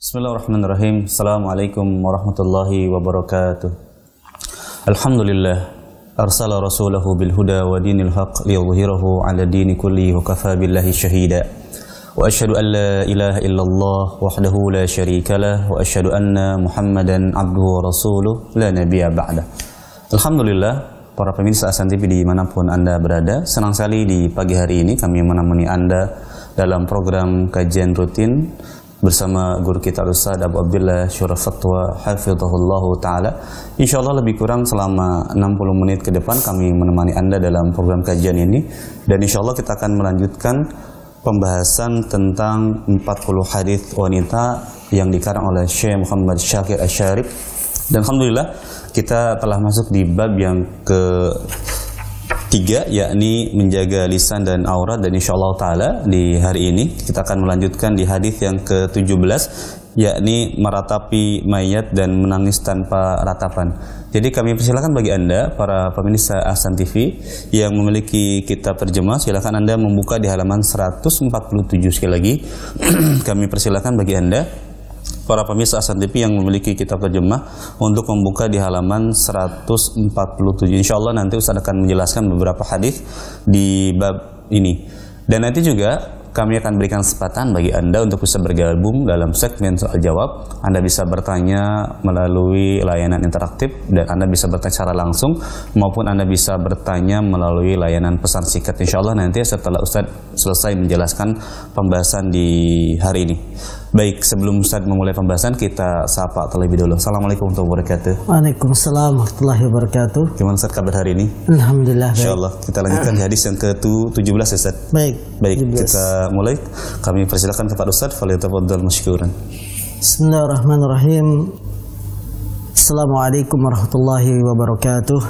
Bismillahirrahmanirrahim. Assalamualaikum warahmatullahi wabarakatuh. Alhamdulillah arsala rasulahu bil huda wa dinil haq liyudhhirahu 'ala dini kulli wa kafa billahi shahida. Wa asyhadu an la ilaha illallah wahdahu la syarikalah wa asyhadu anna Muhammadan abduhu wa rasuluh la nabiyya ba'da. Alhamdulillah, para pemirsa Ahsan TV dimanapun Anda berada, senang sekali di pagi hari ini kami menemani Anda dalam program kajian rutin bersama guru kita Ustaz Abu Abdullah Syurah Fatwa hafizahullah taala. Insyaallah lebih kurang selama 60 menit ke depan kami menemani Anda dalam program kajian ini, dan insyaallah kita akan melanjutkan pembahasan tentang 40 hadis wanita yang dikarang oleh Syekh Muhammad Syakir Asy-Syarif. Dan alhamdulillah kita telah masuk di bab yang ketiga, yakni menjaga lisan dan aurat, dan insyaallah taala di hari ini kita akan melanjutkan di hadis yang ke-17, yakni meratapi mayat dan menangis tanpa ratapan. Jadi kami persilakan bagi Anda para pemirsa Ahsan TV yang memiliki kitab terjemah, silakan Anda membuka di halaman 147. Sekali lagi kami persilakan bagi Anda para pemirsa Ahsan TV yang memiliki kitab terjemah untuk membuka di halaman 147. Insyaallah nanti Ustaz akan menjelaskan beberapa hadis di bab ini. Dan nanti juga kami akan berikan kesempatan bagi Anda untuk bisa bergabung dalam segmen soal jawab. Anda bisa bertanya melalui layanan interaktif, dan Anda bisa bertanya secara langsung, maupun Anda bisa bertanya melalui layanan pesan singkat. Insyaallah nanti setelah Ustaz selesai menjelaskan pembahasan di hari ini. Baik, sebelum Ustaz memulai pembahasan, kita sapa terlebih dulu. Assalamualaikum warahmatullahi wabarakatuh. Waalaikumsalam warahmatullahi wabarakatuh. Gimana Ustaz kabar hari ini? Alhamdulillah. Insyaallah kita lanjutkan di hadis yang ke-17 Ustaz. Baik, 17. Kita mulai. Kami persilakan kepada Ustaz, falyatafaddal masykuran. Bismillahirrahmanirrahim. Assalamualaikum warahmatullahi wabarakatuh.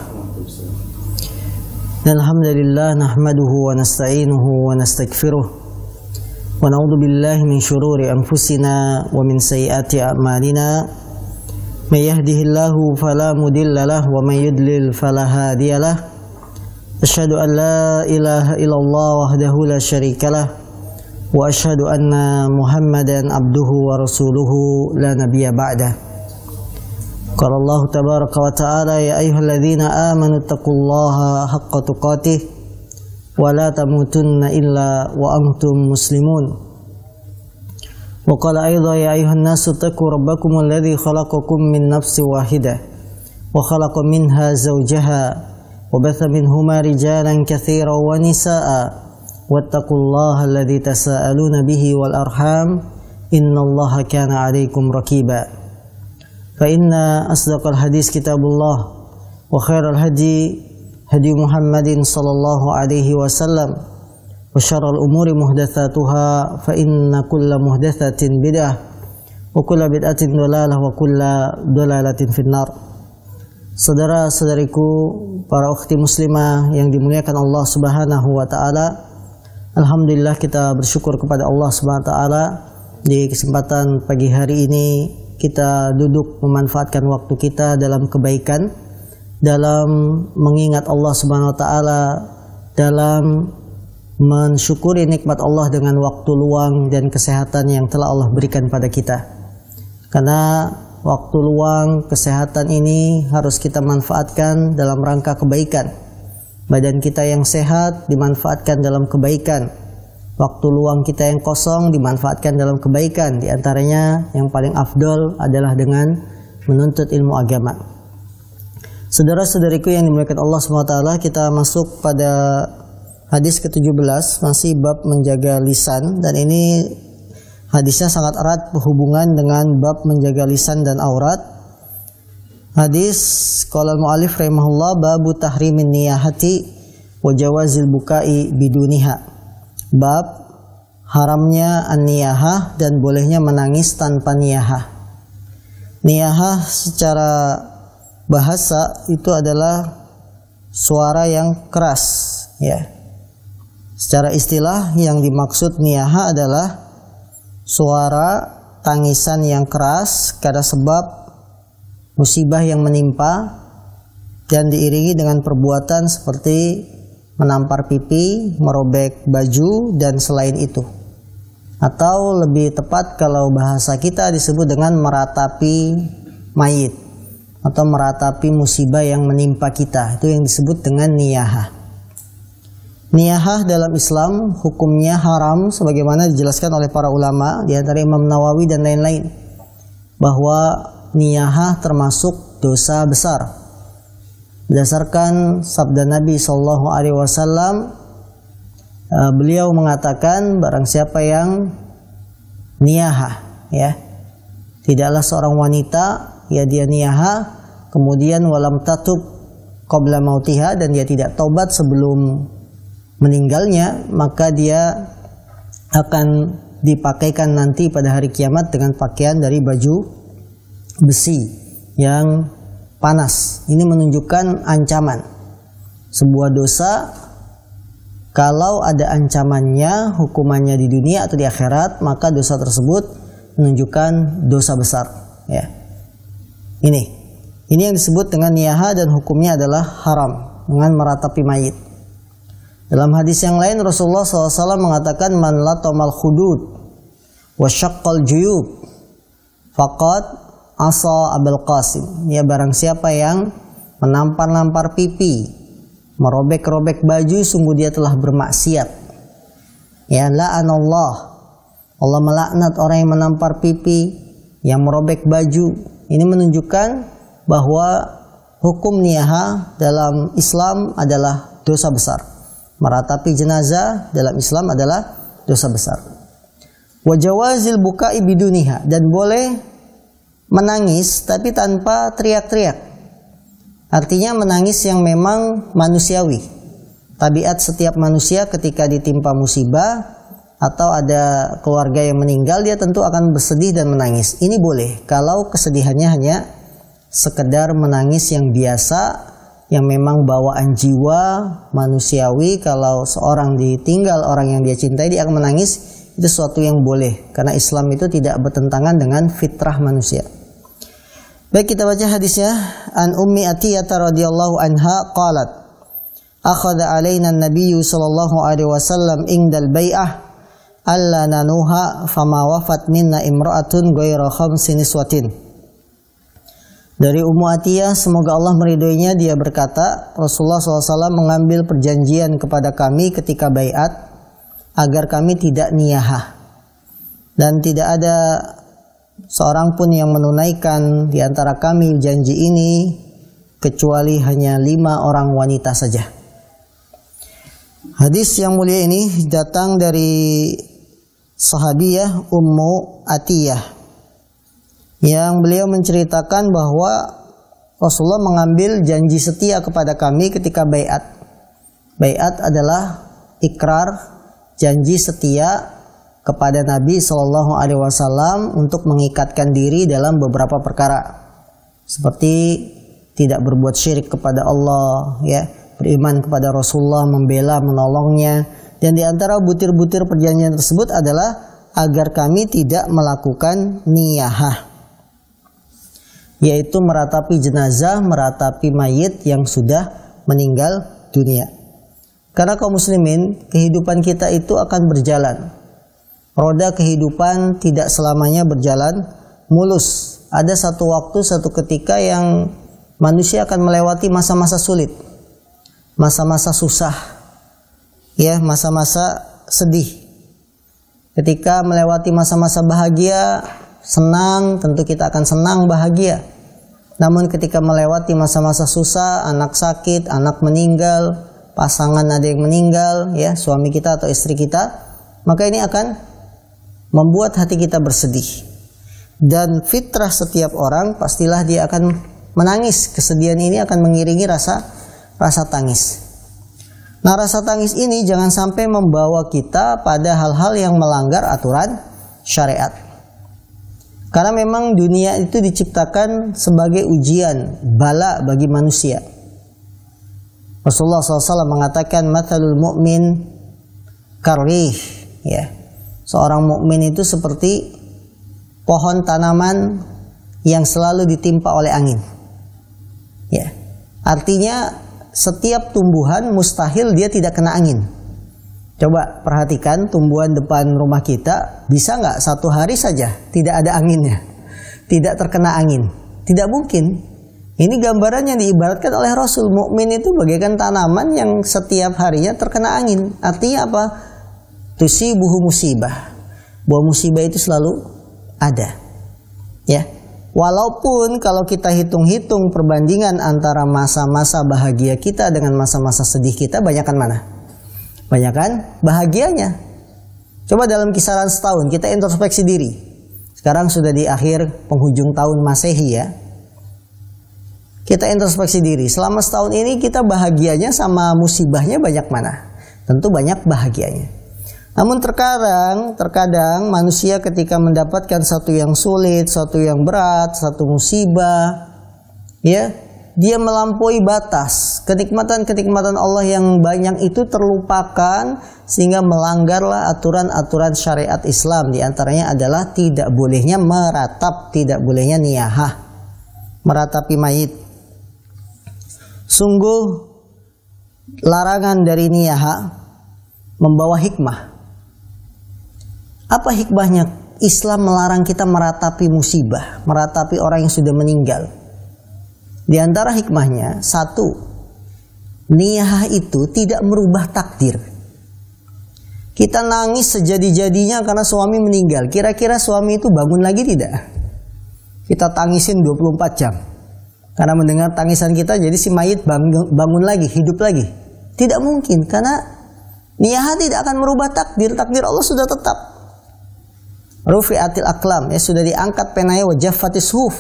Alhamdulillah nahmaduhu wa nasta'inuhu wa nastaghfiruh. ونعوذ بالله من شرور أنفسنا ومن سيئات أعمالنا من يهده الله فلا مضل له ومن يضلل فلا هادي له أشهد أن لا إله إلا الله وحده لا شريك له وأشهد أن محمدا عبده ورسوله لا نبي بعده قال الله تبارك وتعالى يا أيها الذين آمنوا اتقوا الله حق تقاته ولا تموتن إلا وأنتم مسلمون وقال أيضا يا أيها الناس اتقوا ربكم الذي خلقكم من نفس واحدة وخلق منها زوجها وبث منهما رجالا كثيرا ونساء واتقوا الله الذي تساءلون به والأرحام إن الله كان عليكم رقيبا فإن أصدق الحديث كتاب الله وخير الهدي هدي محمد صلى الله عليه وسلم وشر الأمور محدثاتها فإن كل محدثة بدعة وكل بدعة ضلالة وكل ضلالة في النار. Saudara-saudariku, para ukhti muslimah yang dimuliakan Allah Subhanahu wa taala, alhamdulillah kita bersyukur kepada Allah Subhanahu wa taala di kesempatan pagi hari ini kita duduk memanfaatkan waktu kita dalam kebaikan, dalam mengingat Allah Subhanahu wa taala, dalam mensyukuri nikmat Allah dengan waktu luang dan kesehatan yang telah Allah berikan pada kita. Karena waktu luang, kesehatan ini harus kita manfaatkan dalam rangka kebaikan. Badan kita yang sehat dimanfaatkan dalam kebaikan. Waktu luang kita yang kosong dimanfaatkan dalam kebaikan. Di antaranya yang paling afdol adalah dengan menuntut ilmu agama. Saudara-saudariku yang dimuliakan Allah SWT, kita masuk pada hadis ke-17, masih bab menjaga lisan, dan ini hadisnya sangat erat berhubungan dengan bab menjaga lisan dan aurat. Hadis qala al-mu'allif rahimahullah babu tahrimin niyahati wa jawazil bukai biduniha. Bab haramnya an-niyahah dan bolehnya menangis tanpa niyahah. Niyahah secara bahasa itu adalah suara yang keras, ya. Secara istilah yang dimaksud niyaha adalah suara tangisan yang keras karena sebab musibah yang menimpa dan diiringi dengan perbuatan seperti menampar pipi, merobek baju, dan selain itu. atau lebih tepat kalau bahasa kita disebut dengan meratapi mayit atau meratapi musibah yang menimpa kita. Itu yang disebut dengan niyahah. Niyahah dalam Islam hukumnya haram sebagaimana dijelaskan oleh para ulama di antara Imam Nawawi dan lain-lain, bahwa niyahah termasuk dosa besar. Berdasarkan sabda Nabi SAW, beliau mengatakan barang siapa yang niyahah, ya, tidaklah seorang wanita, ya dia niyahah kemudian walam tatub qabla mautiha, dan dia tidak taubat sebelum meninggalnya, maka dia akan dipakaikan nanti pada hari kiamat dengan pakaian dari baju besi yang panas. Ini menunjukkan ancaman sebuah dosa. Kalau ada ancamannya, hukumannya di dunia atau di akhirat, maka dosa tersebut menunjukkan dosa besar. Ya, ini yang disebut dengan niyahah dan hukumnya adalah haram dengan meratapi mayit. Dalam hadis yang lain Rasulullah SAW mengatakan man latamal khudud wa syaqqal juyub faqad asa Abul Qasim. Ya, barang siapa yang menampar-nampar pipi, merobek-robek baju, sungguh dia telah bermaksiat. Ya, la'anallah, Allah melaknat orang yang menampar pipi, yang merobek baju. Ini menunjukkan bahwa hukum niyahah dalam Islam adalah dosa besar. Meratapi jenazah dalam Islam adalah dosa besar. Wa jawazil buka'i biduniha, dan boleh menangis tapi tanpa teriak-teriak. Artinya menangis yang memang manusiawi. Tabiat setiap manusia ketika ditimpa musibah atau ada keluarga yang meninggal, dia tentu akan bersedih dan menangis. Ini boleh kalau kesedihannya hanya sekedar menangis yang biasa, yang memang bawaan jiwa manusiawi. Kalau seorang ditinggal orang yang dia cintai, dia akan menangis. Itu sesuatu yang boleh, karena Islam itu tidak bertentangan dengan fitrah manusia. Baik, kita baca hadisnya. An Ummi Atiyah radhiyallahu anha qalat akhadha alaina an-nabiyyu sallallahu alaihi wasallam indal bai'ah alla nanuha fama wafat minna imra'atun ghairu khamsi niswatin. Dari Ummu Atiyah, semoga Allah meridhoinya, dia berkata, Rasulullah SAW mengambil perjanjian kepada kami ketika bai'at agar kami tidak niyahah, dan tidak ada seorang pun yang menunaikan di antara kami janji ini kecuali hanya 5 orang wanita saja. Hadis yang mulia ini datang dari sahabiyah Ummu Atiyah, yang beliau menceritakan bahwa Rasulullah mengambil janji setia kepada kami ketika bai'at. Bai'at adalah ikrar, janji setia kepada Nabi Shallallahu Alaihi Wasallam untuk mengikatkan diri dalam beberapa perkara, seperti tidak berbuat syirik kepada Allah, ya, beriman kepada Rasulullah, membela, menolongnya, dan di antara butir-butir perjanjian tersebut adalah agar kami tidak melakukan niyahah, yaitu meratapi jenazah, meratapi mayit yang sudah meninggal dunia. Karena kaum muslimin, kehidupan kita itu akan berjalan. Roda kehidupan tidak selamanya berjalan mulus. Ada satu waktu, satu ketika yang manusia akan melewati masa-masa sulit, masa-masa susah, ya, masa-masa sedih. Ketika melewati masa-masa bahagia, senang, tentu kita akan senang, bahagia. Namun ketika melewati masa-masa susah, anak sakit, anak meninggal, pasangan ada yang meninggal, ya, suami kita atau istri kita, maka ini akan membuat hati kita bersedih. Dan fitrah setiap orang pastilah dia akan menangis. Kesedihan ini akan mengiringi rasa tangis. Nah, rasa tangis ini jangan sampai membawa kita pada hal-hal yang melanggar aturan syariat. Karena memang dunia itu diciptakan sebagai ujian, bala bagi manusia. Rasulullah SAW mengatakan mathalul mu'min karih, ya. Seorang mukmin itu seperti pohon tanaman yang selalu ditimpa oleh angin. Ya. Artinya setiap tumbuhan mustahil dia tidak kena angin. Coba perhatikan tumbuhan depan rumah kita, bisa nggak satu hari saja tidak ada anginnya, tidak terkena angin? Tidak mungkin. Ini gambaran yang diibaratkan oleh Rasul. Mukmin itu bagaikan tanaman yang setiap harinya terkena angin. Artinya apa? Tusibuhu musibah. Bahwa musibah itu selalu ada. Ya. Walaupun kalau kita hitung-hitung perbandingan antara masa-masa bahagia kita dengan masa-masa sedih kita, banyakan mana? Banyakan bahagianya. Coba dalam kisaran setahun kita introspeksi diri. Sekarang sudah di akhir penghujung tahun Masehi ya. Kita introspeksi diri. Selama setahun ini kita bahagianya sama musibahnya banyak mana? Tentu banyak bahagianya. Namun terkadang manusia ketika mendapatkan satu yang sulit, satu yang berat, satu musibah, ya, dia melampaui batas. Kenikmatan-kenikmatan Allah yang banyak itu terlupakan sehingga melanggarlah aturan-aturan syariat Islam. Di antaranya adalah tidak bolehnya meratap, tidak bolehnya niyahah, meratapi mayit. Sungguh larangan dari niyahah membawa hikmah. Apa hikmahnya? Islam melarang kita meratapi musibah, meratapi orang yang sudah meninggal. Di antara hikmahnya, satu, niyahah itu tidak merubah takdir. Kita nangis sejadi-jadinya karena suami meninggal. Kira-kira suami itu bangun lagi tidak? Kita tangisin 24 jam. Karena mendengar tangisan kita, jadi si mayit bangun lagi, hidup lagi. Tidak mungkin, karena niyahah tidak akan merubah takdir. Takdir Allah sudah tetap. Rufi'atil aqlam, ya, sudah diangkat penanya, wa jaffatis suhuf,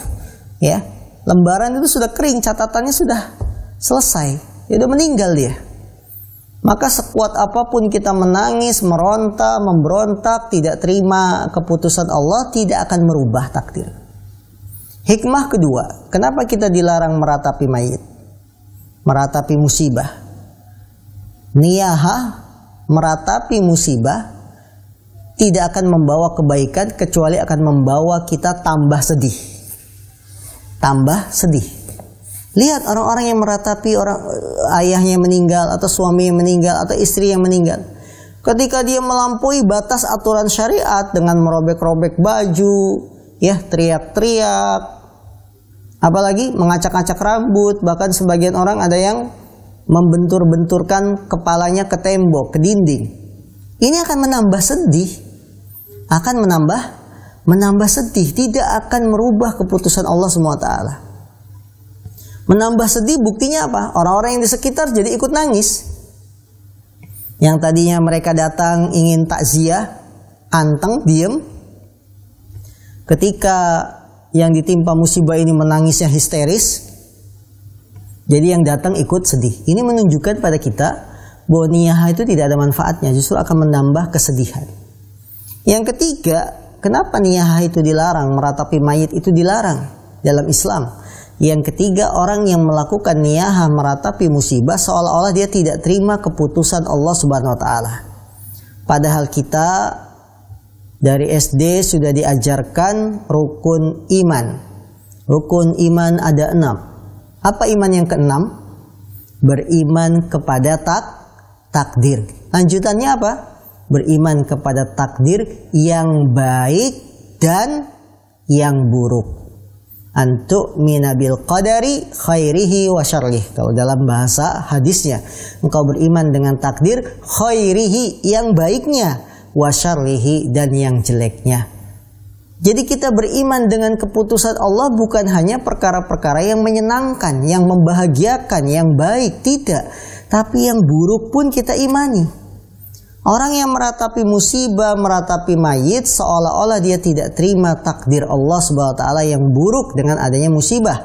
ya. Lembaran itu sudah kering, catatannya sudah selesai. Ya udah meninggal dia. Maka sekuat apapun kita menangis, meronta, memberontak, tidak terima keputusan Allah, tidak akan merubah takdir. Hikmah kedua, kenapa kita dilarang meratapi mayit? Meratapi musibah. Niyahah, meratapi musibah, tidak akan membawa kebaikan kecuali akan membawa kita tambah sedih. Tambah sedih. Lihat orang-orang yang meratapi ayahnya meninggal atau suami yang meninggal atau istri yang meninggal. Ketika dia melampaui batas aturan syariat dengan merobek-robek baju, ya, teriak-teriak, apalagi mengacak-acak rambut, bahkan sebagian orang ada yang membentur-benturkan kepalanya ke tembok, ke dinding. Ini akan menambah sedih. Akan menambah sedih, tidak akan merubah keputusan Allah SWT. Menambah sedih buktinya apa? Orang-orang yang di sekitar jadi ikut nangis. Yang tadinya mereka datang ingin takziah, anteng, diem. Ketika yang ditimpa musibah ini menangisnya histeris, jadi yang datang ikut sedih. Ini menunjukkan pada kita bahwa niyahah itu tidak ada manfaatnya, justru akan menambah kesedihan. Yang ketiga, kenapa niyahah itu dilarang, meratapi mayit itu dilarang dalam Islam? Yang ketiga, orang yang melakukan niyahah meratapi musibah seolah-olah dia tidak terima keputusan Allah Subhanahu wa taala. Padahal kita dari SD sudah diajarkan rukun iman. Rukun iman ada 6. Apa iman yang ke-6? Beriman kepada takdir. Lanjutannya apa? Beriman kepada takdir yang baik dan yang buruk. Antu'mina bil qadari khairihi wa syarrih. Kalau dalam bahasa hadisnya, engkau beriman dengan takdir khairihi yang baiknya, wa syarrihi dan yang jeleknya. Jadi kita beriman dengan keputusan Allah bukan hanya perkara-perkara yang menyenangkan, yang membahagiakan, yang baik, tidak. Tapi yang buruk pun kita imani. Orang yang meratapi musibah, meratapi mayit, seolah-olah dia tidak terima takdir Allah Subhanahu wa taala yang buruk dengan adanya musibah.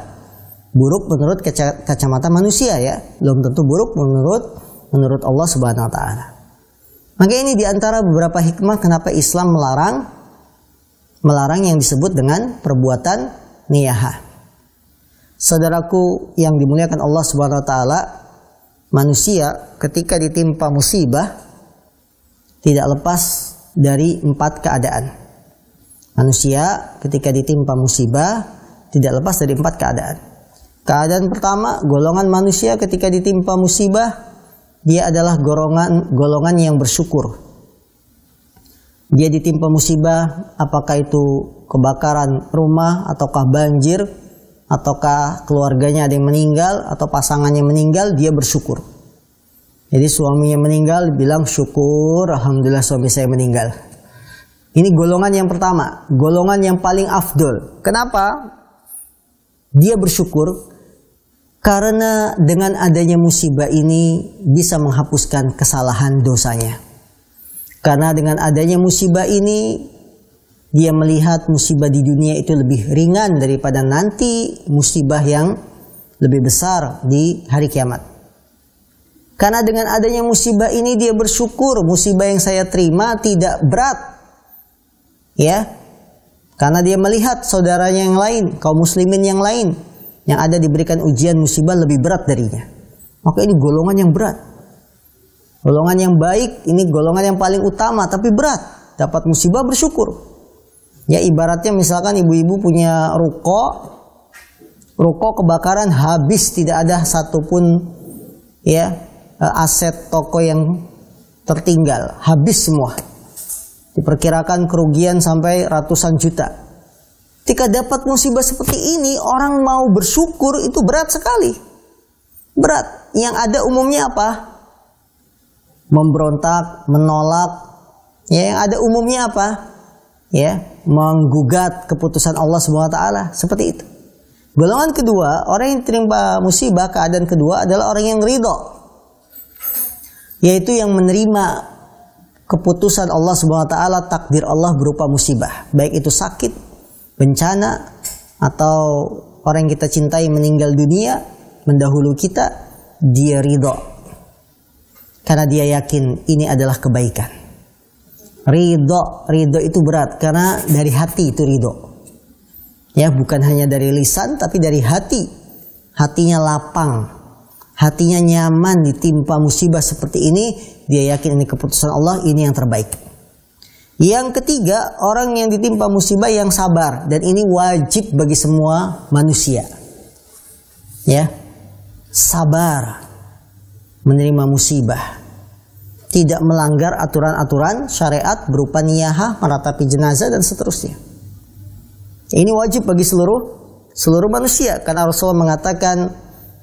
Buruk menurut kacamata manusia, ya, belum tentu buruk menurut Allah Subhanahu wa taala. Maka ini diantara beberapa hikmah kenapa Islam melarang yang disebut dengan perbuatan niyahah. Saudaraku yang dimuliakan Allah Subhanahu wa taala, manusia ketika ditimpa musibah tidak lepas dari 4 keadaan. Manusia ketika ditimpa musibah tidak lepas dari 4 keadaan. Keadaan pertama, golongan manusia ketika ditimpa musibah dia adalah golongan yang bersyukur. Dia ditimpa musibah, apakah itu kebakaran rumah, ataukah banjir, ataukah keluarganya ada yang meninggal, atau pasangannya meninggal, dia bersyukur. Jadi suaminya meninggal, bilang syukur, alhamdulillah suami saya meninggal. Ini golongan yang pertama, golongan yang paling afdol. Kenapa? Dia bersyukur karena dengan adanya musibah ini bisa menghapuskan kesalahan dosanya. Karena dengan adanya musibah ini, dia melihat musibah di dunia itu lebih ringan daripada nanti musibah yang lebih besar di hari kiamat. Karena dengan adanya musibah ini dia bersyukur musibah yang saya terima tidak berat. Ya. Karena dia melihat saudaranya yang lain, kaum muslimin yang lain yang ada diberikan ujian musibah lebih berat darinya. Maka ini golongan yang berat. Golongan yang baik, ini golongan yang paling utama tapi berat. Dapat musibah bersyukur. Ya ibaratnya misalkan ibu-ibu punya ruko kebakaran habis, tidak ada satupun ya aset toko yang tertinggal, habis semua. Diperkirakan kerugian sampai ratusan juta. Ketika dapat musibah seperti ini, orang mau bersyukur itu berat sekali. Berat. Yang ada umumnya apa? Memberontak, menolak. Ya, yang ada umumnya apa? Ya, menggugat keputusan Allah SWT. Seperti itu. Golongan kedua, orang yang terima musibah, keadaan kedua adalah orang yang ridho. Yaitu yang menerima keputusan Allah SWT, takdir Allah berupa musibah. Baik itu sakit, bencana, atau orang yang kita cintai meninggal dunia, mendahului kita, dia ridho. Karena dia yakin ini adalah kebaikan. Ridho itu berat karena dari hati itu ridho. Ya, bukan hanya dari lisan tapi dari hati. Hatinya lapang, hatinya nyaman ditimpa musibah seperti ini, dia yakin ini keputusan Allah, ini yang terbaik. Yang ketiga, orang yang ditimpa musibah yang sabar, dan ini wajib bagi semua manusia. Ya. Sabar menerima musibah, tidak melanggar aturan-aturan syariat berupa niyahah, meratapi jenazah dan seterusnya. Ini wajib bagi seluruh manusia, karena Rasulullah mengatakan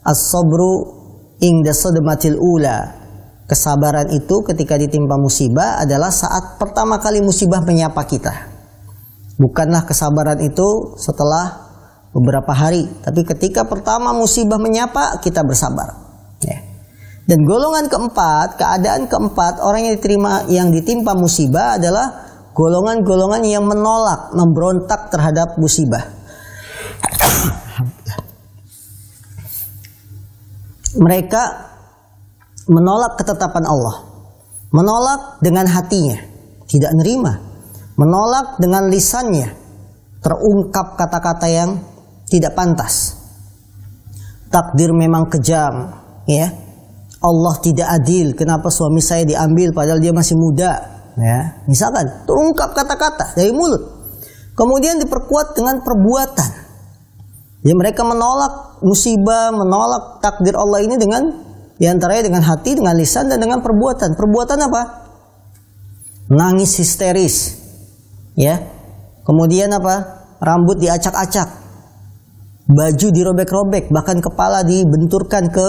as-sabru inda sadmatil ula. Kesabaran itu ketika ditimpa musibah adalah saat pertama kali musibah menyapa kita. Bukanlah kesabaran itu setelah beberapa hari, tapi ketika pertama musibah menyapa kita bersabar. Ya. Dan golongan keempat, keadaan keempat, orang yang ditimpa musibah adalah golongan-golongan yang menolak, memberontak terhadap musibah. Mereka menolak ketetapan Allah, menolak dengan hatinya, tidak nerima, menolak dengan lisannya, terungkap kata-kata yang tidak pantas. Takdir memang kejam, ya. Allah tidak adil, kenapa suami saya diambil padahal dia masih muda, ya. Misalkan terungkap kata-kata dari mulut, kemudian diperkuat dengan perbuatan. Jadi mereka menolak musibah, menolak takdir Allah ini dengan diantaranya dengan hati, dengan lisan, dan dengan perbuatan. Perbuatan apa? Nangis histeris, ya. Kemudian apa? Rambut diacak-acak, baju dirobek-robek, bahkan kepala dibenturkan ke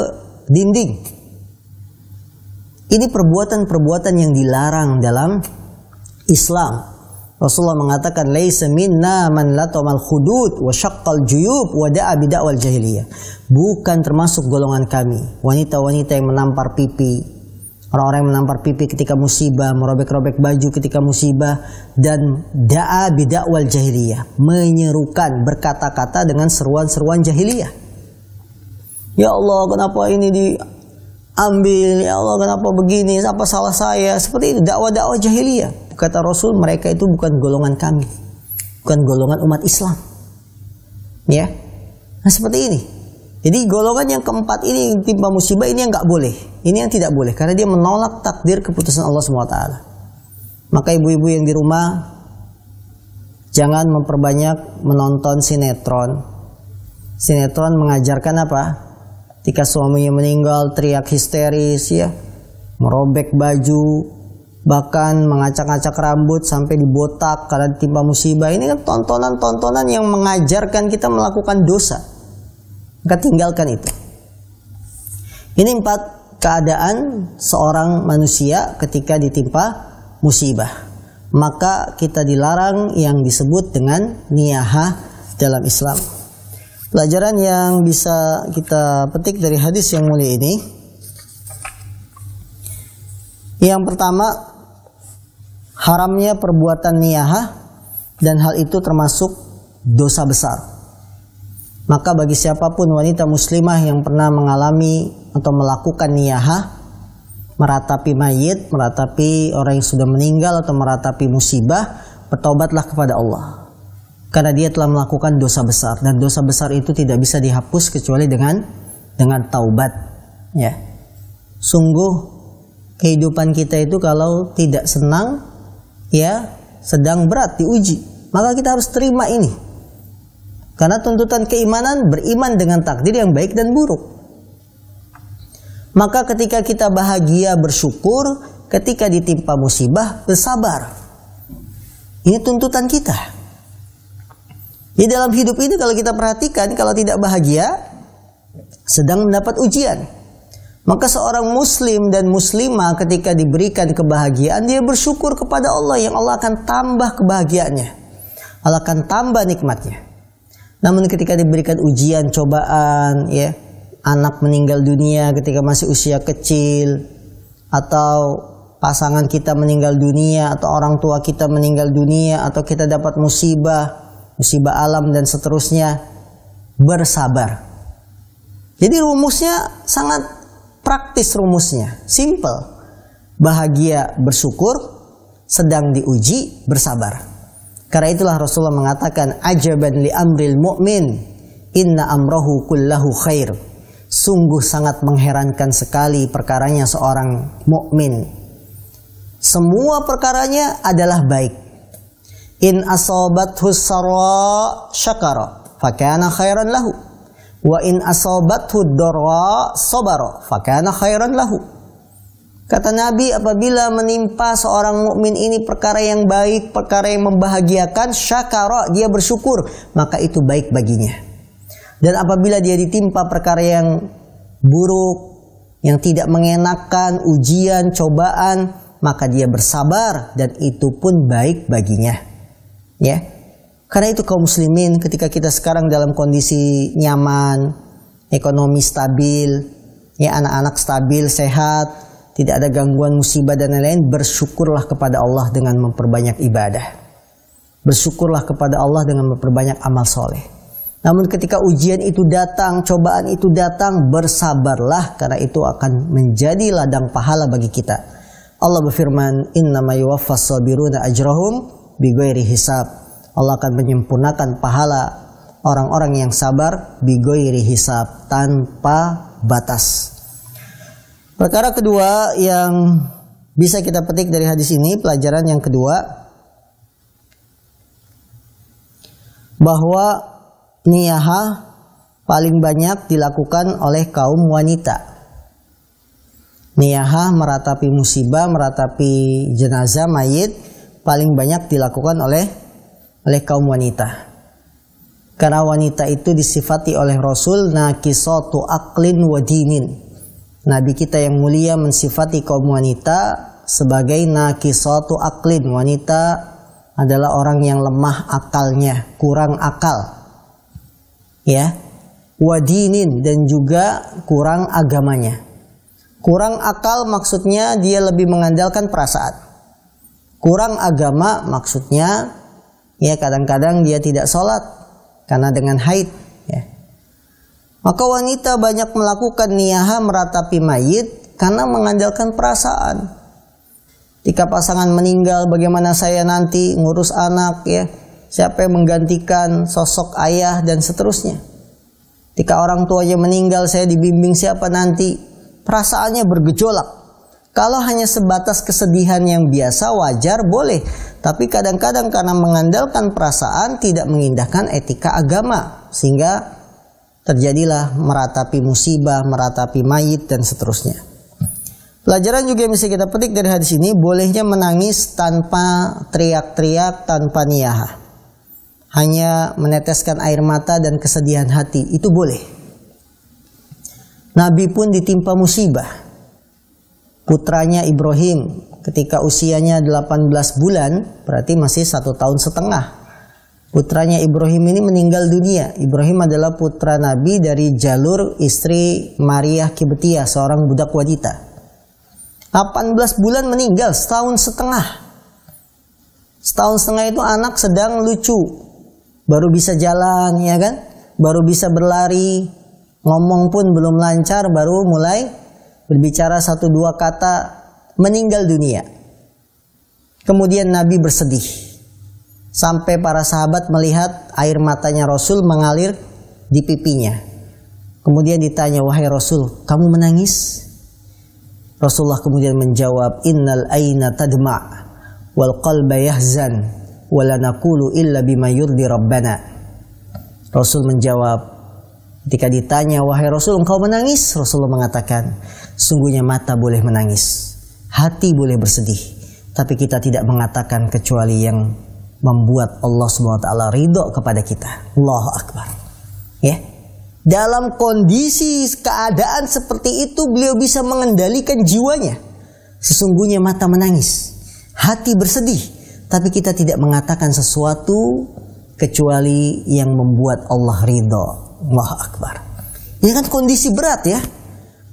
dinding. Ini perbuatan-perbuatan yang dilarang dalam Islam. Rasulullah mengatakan laisa minna man latamal khudud wa syaqqal juyub wa da'a bid'awal jahiliyah. Bukan termasuk golongan kami wanita-wanita yang menampar pipi, orang-orang yang menampar pipi ketika musibah, merobek-robek baju ketika musibah, dan da'a bid'awal jahiliyah, menyerukan berkata-kata dengan seruan-seruan jahiliyah. Ya Allah, kenapa ini diambil? Ya Allah, kenapa begini? Apa salah saya? Seperti itu, dakwah-dakwah jahiliyah. Kata Rasul, mereka itu bukan golongan kami, bukan golongan umat Islam. Ya, nah seperti ini. Jadi golongan yang keempat ini, yang timpa musibah, ini yang nggak boleh, ini yang tidak boleh, karena dia menolak takdir keputusan Allah SWT. Maka ibu-ibu yang di rumah jangan memperbanyak menonton sinetron. Sinetron mengajarkan apa? Ketika suaminya meninggal teriak histeris, ya, merobek baju, bahkan mengacak-acak rambut sampai dibotak karena ditimpa musibah. Ini kan tontonan-tontonan yang mengajarkan kita melakukan dosa. Maka tinggalkan itu. Ini 4 keadaan seorang manusia ketika ditimpa musibah. Maka kita dilarang yang disebut dengan niyahah dalam Islam. Pelajaran yang bisa kita petik dari hadis yang mulia ini, yang pertama, haramnya perbuatan niyahah, dan hal itu termasuk dosa besar. Maka bagi siapapun wanita muslimah yang pernah mengalami atau melakukan niyahah, meratapi mayit, meratapi orang yang sudah meninggal, atau meratapi musibah, bertobatlah kepada Allah. Karena dia telah melakukan dosa besar, dan dosa besar itu tidak bisa dihapus kecuali dengan taubat. Ya, sungguh kehidupan kita itu kalau tidak senang, ya sedang berat diuji. Maka kita harus terima ini. Karena tuntutan keimanan beriman dengan takdir yang baik dan buruk. Maka ketika kita bahagia bersyukur, ketika ditimpa musibah bersabar. Ini tuntutan kita. Di dalam hidup ini kalau kita perhatikan, kalau tidak bahagia, sedang mendapat ujian. Maka seorang muslim dan muslimah ketika diberikan kebahagiaan, dia bersyukur kepada Allah yang Allah akan tambah kebahagiaannya. Allah akan tambah nikmatnya. Namun ketika diberikan ujian, cobaan, ya, anak meninggal dunia ketika masih usia kecil, atau pasangan kita meninggal dunia, atau orang tua kita meninggal dunia, atau kita dapat musibah alam dan seterusnya, bersabar. Jadi rumusnya sangat praktis, rumusnya simple. Bahagia bersyukur, sedang diuji bersabar. Karena itulah Rasulullah mengatakan, ajaban li amril mu'min, inna amrahu kullahu khair. Sungguh sangat mengherankan sekali perkaranya seorang mukmin. Semua perkaranya adalah baik. In asabathu sarra syakara fakana khairan lahu, wa in asabathu darra sabara fakana khairan lahu. Kata Nabi, apabila menimpa seorang mukmin ini perkara yang baik, perkara yang membahagiakan, syakara, dia bersyukur, maka itu baik baginya. Dan apabila dia ditimpa perkara yang buruk, yang tidak mengenakan, ujian, cobaan, maka dia bersabar, dan itu pun baik baginya. Ya, karena itu kaum muslimin, ketika kita sekarang dalam kondisi nyaman, ekonomi stabil, ya anak-anak stabil, sehat, tidak ada gangguan musibah dan lain-lain, bersyukurlah kepada Allah dengan memperbanyak ibadah. Bersyukurlah kepada Allah dengan memperbanyak amal soleh. Namun ketika ujian itu datang, cobaan itu datang, bersabarlah, karena itu akan menjadi ladang pahala bagi kita. Allah berfirman, innama yuwaffas sabiruna ajrahum bighairi hisab. Allah akan menyempurnakan pahala orang-orang yang sabar bighairi hisab, tanpa batas. Perkara kedua yang bisa kita petik dari hadis ini, pelajaran yang kedua, bahwa niyahah paling banyak dilakukan oleh kaum wanita. Niyahah meratapi musibah, meratapi jenazah, mayit, paling banyak dilakukan oleh kaum wanita. Karena wanita itu disifati oleh Rasul nakisatu aqlin wa dinin. Nabi kita yang mulia mensifati kaum wanita sebagai nakisatu aqlin. Wanita adalah orang yang lemah akalnya, kurang akal. Ya. Wa dinin, dan juga kurang agamanya. Kurang akal maksudnya dia lebih mengandalkan perasaan. Kurang agama maksudnya, ya kadang-kadang dia tidak sholat karena dengan haid. Ya. Maka wanita banyak melakukan niyahah meratapi mayit karena mengandalkan perasaan. Jika pasangan meninggal, bagaimana saya nanti ngurus anak, ya? Siapa yang menggantikan sosok ayah dan seterusnya. Jika orang tuanya meninggal, saya dibimbing siapa nanti? Perasaannya bergejolak. Kalau hanya sebatas kesedihan yang biasa, wajar, boleh. Tapi kadang-kadang karena mengandalkan perasaan, tidak mengindahkan etika agama. Sehingga terjadilah meratapi musibah, meratapi mayit, dan seterusnya. Pelajaran juga yang bisa kita petik dari hadis ini, bolehnya menangis tanpa teriak-teriak, tanpa niyahah. Hanya meneteskan air mata dan kesedihan hati, itu boleh. Nabi pun ditimpa musibah. Putranya Ibrahim ketika usianya 18 bulan, berarti masih 1 tahun setengah. Putranya Ibrahim ini meninggal dunia. Ibrahim adalah putra Nabi dari jalur istri Maria Kibtiyah, seorang budak wanita. 18 bulan meninggal, setahun setengah. Setahun setengah itu anak sedang lucu. Baru bisa jalan, ya kan? Baru bisa berlari. Ngomong pun belum lancar, baru mulai berbicara 1-2 kata, meninggal dunia. Kemudian Nabi bersedih. Sampai para sahabat melihat air matanya Rasul mengalir di pipinya. Kemudian ditanya, wahai Rasul, kamu menangis? Rasulullah kemudian menjawab, innal aina tadma' wal qalba yahzan wa la naqulu illa bima yurdi rabbana. Rasul menjawab, ketika ditanya, wahai Rasul, engkau menangis? Rasulullah mengatakan, sungguhnya mata boleh menangis, hati boleh bersedih, tapi kita tidak mengatakan kecuali yang membuat Allah SWT ridho kepada kita. Allahu Akbar. Ya. Dalam kondisi keadaan seperti itu, beliau bisa mengendalikan jiwanya. Sesungguhnya mata menangis, hati bersedih, tapi kita tidak mengatakan sesuatu kecuali yang membuat Allah ridho. Allahu Akbar. Ini kan kondisi berat ya.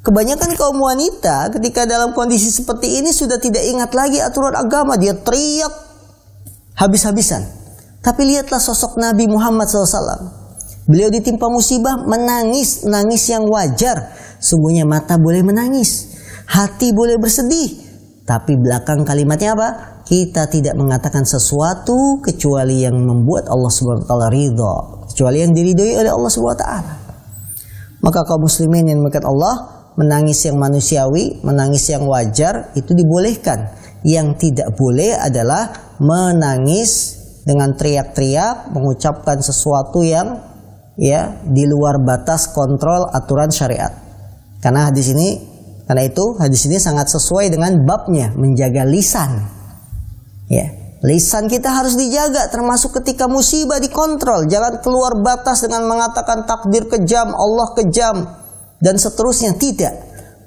Kebanyakan kaum wanita ketika dalam kondisi seperti ini sudah tidak ingat lagi aturan agama. Dia teriak habis-habisan. Tapi lihatlah sosok Nabi Muhammad SAW. Beliau ditimpa musibah, menangis, nangis yang wajar. Sungguhnya mata boleh menangis, hati boleh bersedih. Tapi belakang kalimatnya apa? Kita tidak mengatakan sesuatu kecuali yang membuat Allah SWT ridho, kecuali yang diridhoi oleh Allah SWT. Maka kaum muslimin yang dimuliakan Allah, menangis yang manusiawi, menangis yang wajar, itu dibolehkan. Yang tidak boleh adalah menangis dengan teriak-teriak, mengucapkan sesuatu yang di luar batas kontrol aturan syariat. Karena hadis ini sangat sesuai dengan babnya, menjaga lisan. Ya, lisan kita harus dijaga, termasuk ketika musibah dikontrol. Jangan keluar batas dengan mengatakan takdir kejam, Allah kejam, dan seterusnya. Tidak.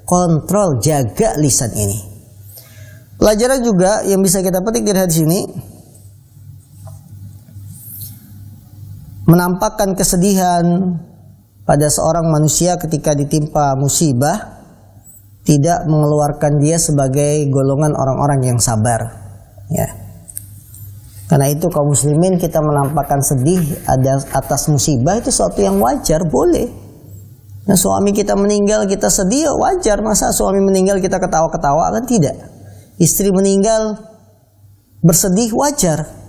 Kontrol, jaga lisan ini. Pelajaran juga yang bisa kita petik dari hadis ini, menampakkan kesedihan pada seorang manusia ketika ditimpa musibah tidak mengeluarkan dia sebagai golongan orang-orang yang sabar. Ya. Karena itu kaum muslimin, kita menampakkan sedih atas musibah itu sesuatu yang wajar, boleh. Nah, suami kita meninggal kita sedih, wajar. Masa suami meninggal kita ketawa-ketawa? Kan tidak. Istri meninggal bersedih, wajar.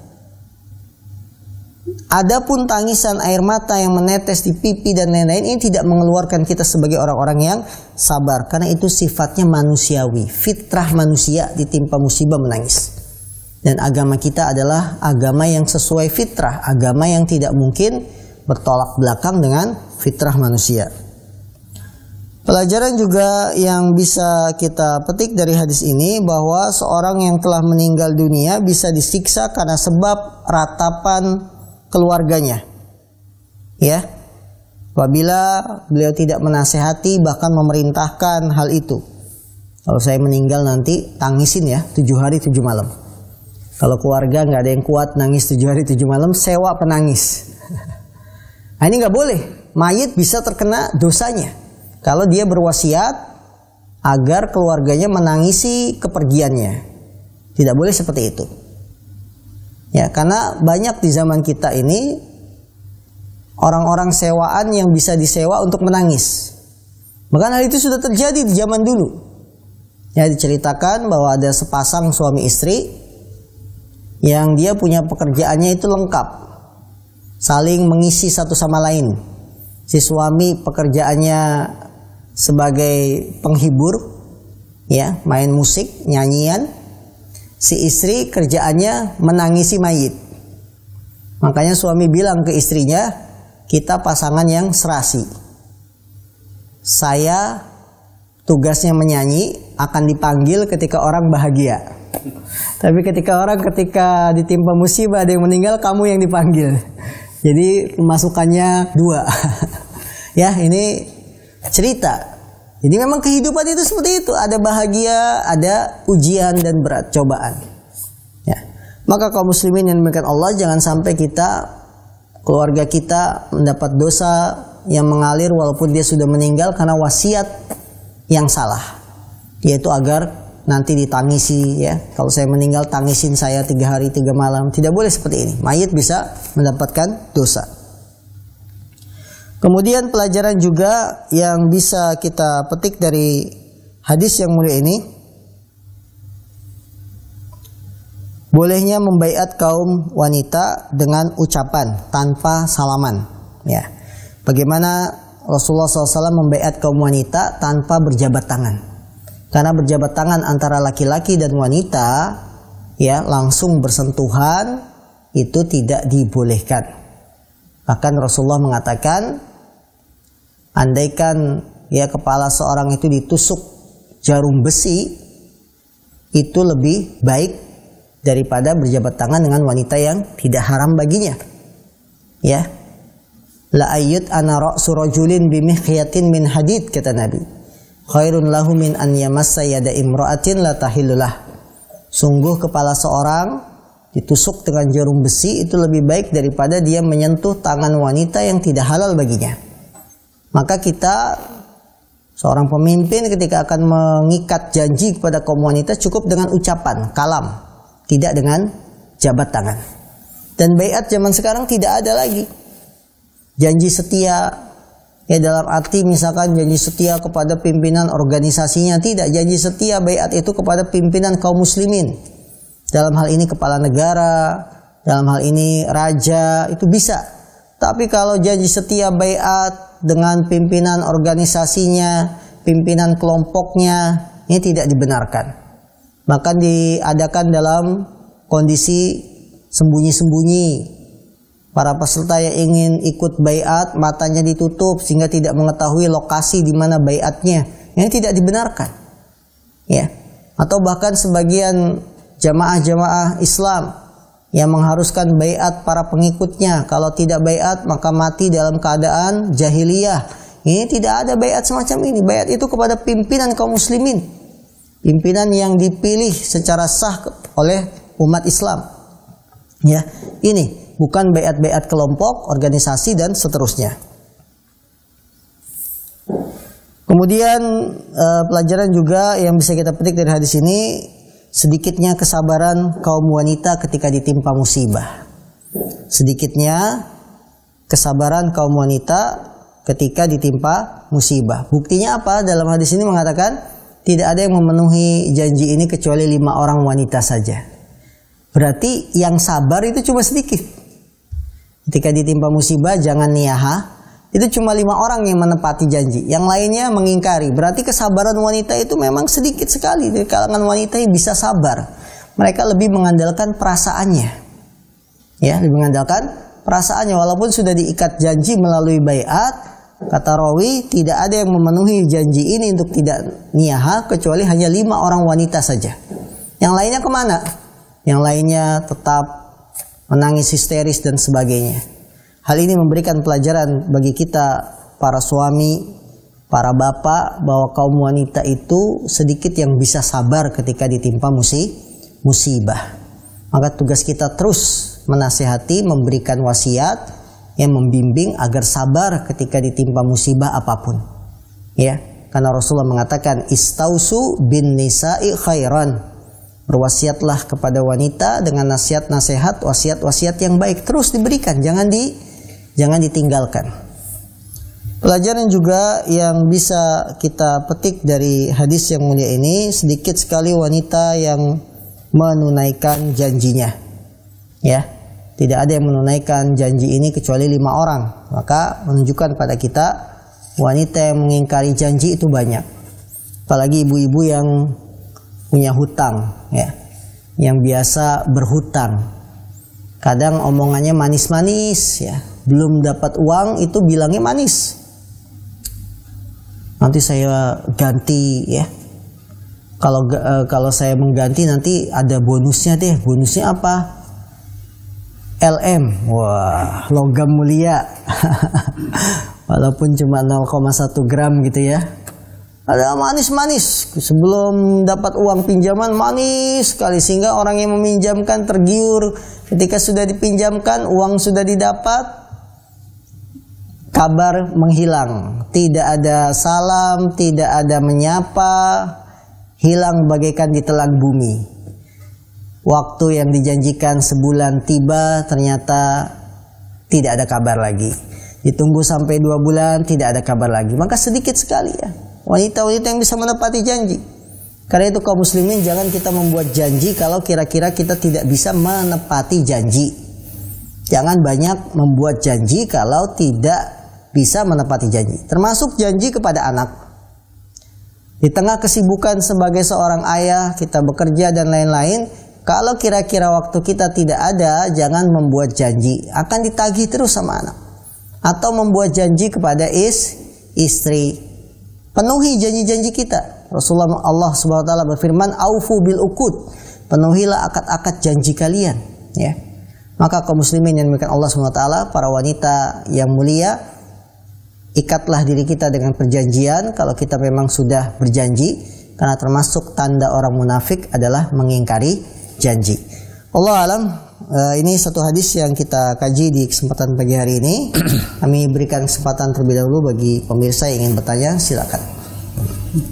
Adapun tangisan air mata yang menetes di pipi dan lain-lain, ini tidak mengeluarkan kita sebagai orang-orang yang sabar. Karena itu sifatnya manusiawi, fitrah manusia ditimpa musibah menangis. Dan agama kita adalah agama yang sesuai fitrah, agama yang tidak mungkin bertolak belakang dengan fitrah manusia. Pelajaran juga yang bisa kita petik dari hadis ini, bahwa seorang yang telah meninggal dunia bisa disiksa karena sebab ratapan keluarganya. Ya. Apabila beliau tidak menasehati, bahkan memerintahkan hal itu. Kalau saya meninggal nanti tangisin ya 7 hari 7 malam. Kalau keluarga nggak ada yang kuat nangis 7 hari 7 malam, sewa penangis. Nah, ini nggak boleh. Mayit bisa terkena dosanya kalau dia berwasiat agar keluarganya menangisi kepergiannya. Tidak boleh seperti itu. Ya, karena banyak di zaman kita ini orang-orang sewaan yang bisa disewa untuk menangis. Bahkan hal itu sudah terjadi di zaman dulu. Ya, diceritakan bahwa ada sepasang suami istri yang dia punya pekerjaannya itu lengkap, saling mengisi satu sama lain. Si suami pekerjaannya sebagai penghibur, ya, main musik, nyanyian. Si istri kerjaannya menangisi mayit. Makanya suami bilang ke istrinya, kita pasangan yang serasi. Saya tugasnya menyanyi, akan dipanggil ketika orang bahagia. Tapi ketika ditimpa musibah, ada yang meninggal, kamu yang dipanggil. Jadi masukannya 2. Ya, ini cerita. Jadi memang kehidupan itu seperti itu. Ada bahagia, ada ujian dan berat, cobaan. Ya. Maka kaum muslimin yang dimuliakan Allah, jangan sampai keluarga kita mendapat dosa yang mengalir walaupun dia sudah meninggal karena wasiat yang salah. Yaitu agar nanti ditangisi, ya. Kalau saya meninggal, tangisin saya 3 hari 3 malam. Tidak boleh seperti ini. Mayit bisa mendapatkan dosa. Kemudian pelajaran juga yang bisa kita petik dari hadis yang mulia ini, bolehnya membaiat kaum wanita dengan ucapan tanpa salaman. Ya, bagaimana Rasulullah SAW membaiat kaum wanita tanpa berjabat tangan? Karena berjabat tangan antara laki-laki dan wanita, ya, langsung bersentuhan itu tidak dibolehkan. Bahkan Rasulullah mengatakan, andaikan ya kepala seorang itu ditusuk jarum besi, itu lebih baik daripada berjabat tangan dengan wanita yang tidak haram baginya. Ya, la ayyut ana ra'su rajulin bimihyatin min hadid, kata Nabi, khairun lahu min an yamassa yada imra'atin la tahillulah. Sungguh kepala seorang ditusuk dengan jarum besi itu lebih baik daripada dia menyentuh tangan wanita yang tidak halal baginya. Maka kita, seorang pemimpin ketika akan mengikat janji kepada kaum wanita, cukup dengan ucapan, kalam, tidak dengan jabat tangan. Dan baiat zaman sekarang tidak ada lagi. Janji setia, ya, dalam arti misalkan janji setia kepada pimpinan organisasinya, tidak. Janji setia baiat itu kepada pimpinan kaum muslimin. Dalam hal ini kepala negara, dalam hal ini raja, itu bisa. Tapi kalau janji setia baiat dengan pimpinan organisasinya, pimpinan kelompoknya, ini tidak dibenarkan. Bahkan diadakan dalam kondisi sembunyi-sembunyi. Para peserta yang ingin ikut baiat, matanya ditutup sehingga tidak mengetahui lokasi di mana baiatnya. Ini tidak dibenarkan. Ya. Atau bahkan sebagian jamaah-jamaah Islam yang mengharuskan baiat para pengikutnya. Kalau tidak baiat maka mati dalam keadaan jahiliyah. Ini tidak ada baiat semacam ini. Baiat itu kepada pimpinan kaum muslimin, pimpinan yang dipilih secara sah oleh umat Islam. Ya, ini bukan baiat-baiat kelompok, organisasi dan seterusnya. Kemudian pelajaran juga yang bisa kita petik dari hadis ini, sedikitnya kesabaran kaum wanita ketika ditimpa musibah. Sedikitnya kesabaran kaum wanita ketika ditimpa musibah. Buktinya apa? Dalam hadis ini mengatakan tidak ada yang memenuhi janji ini kecuali 5 orang wanita saja. Berarti yang sabar itu cuma sedikit. Ketika ditimpa musibah jangan niyaha. Itu cuma 5 orang yang menepati janji. Yang lainnya mengingkari. Berarti kesabaran wanita itu memang sedikit sekali. Dari kalangan wanita yang bisa sabar. Mereka lebih mengandalkan perasaannya. Ya, lebih mengandalkan perasaannya. Walaupun sudah diikat janji melalui baiat, kata rawi, tidak ada yang memenuhi janji ini untuk tidak niyaha kecuali hanya 5 orang wanita saja. Yang lainnya kemana? Yang lainnya tetap menangis histeris dan sebagainya. Hal ini memberikan pelajaran bagi kita para suami, para bapak, bahwa kaum wanita itu sedikit yang bisa sabar ketika ditimpa musibah. Maka tugas kita terus menasihati, memberikan wasiat, yang membimbing agar sabar ketika ditimpa musibah apapun. Ya, karena Rasulullah mengatakan istausu bin nisa'i khairan. Berwasiatlah kepada wanita dengan nasihat-nasihat, wasiat-wasiat yang baik, terus diberikan, jangan ditinggalkan. Pelajaran juga yang bisa kita petik dari hadis yang mulia ini, sedikit sekali wanita yang menunaikan janjinya. Ya, tidak ada yang menunaikan janji ini kecuali 5 orang. Maka menunjukkan pada kita wanita yang mengingkari janji itu banyak. Apalagi ibu-ibu yang punya hutang, ya, yang biasa berhutang. Kadang omongannya manis-manis, ya. Belum dapat uang itu bilangnya manis. Nanti saya ganti, ya. Kalau saya mengganti nanti ada bonusnya deh. Bonusnya apa? LM. Wah, logam mulia. Walaupun cuma 0,1 gram gitu ya. Ada manis-manis. Sebelum dapat uang pinjaman manis sekali, sehingga orang yang meminjamkan tergiur. Ketika sudah dipinjamkan, uang sudah didapat, kabar menghilang. Tidak ada salam, tidak ada menyapa, hilang bagaikan ditelan bumi. Waktu yang dijanjikan sebulan tiba, ternyata tidak ada kabar lagi. Ditunggu sampai 2 bulan, tidak ada kabar lagi. Maka sedikit sekali ya wanita-wanita yang bisa menepati janji. Karena itu kaum muslimin, jangan kita membuat janji kalau kira-kira kita tidak bisa menepati janji. Jangan banyak membuat janji kalau tidak bisa menepati janji. Termasuk janji kepada anak. Di tengah kesibukan sebagai seorang ayah, kita bekerja dan lain-lain, kalau kira-kira waktu kita tidak ada, jangan membuat janji. Akan ditagih terus sama anak. Atau membuat janji kepada istri. Penuhi janji-janji kita. Rasulullah Allah Subhanahu wa taala berfirman, "Aufu bil uqud." Penuhilah akad-akad janji kalian, ya. Maka kaum muslimin yang dimuliakan Allah Subhanahu wa taala, para wanita yang mulia, ikatlah diri kita dengan perjanjian kalau kita memang sudah berjanji, karena termasuk tanda orang munafik adalah mengingkari janji. Allah alam, ini satu hadis yang kita kaji di kesempatan pagi hari ini. Kami berikan kesempatan terlebih dahulu bagi pemirsa yang ingin bertanya, silakan.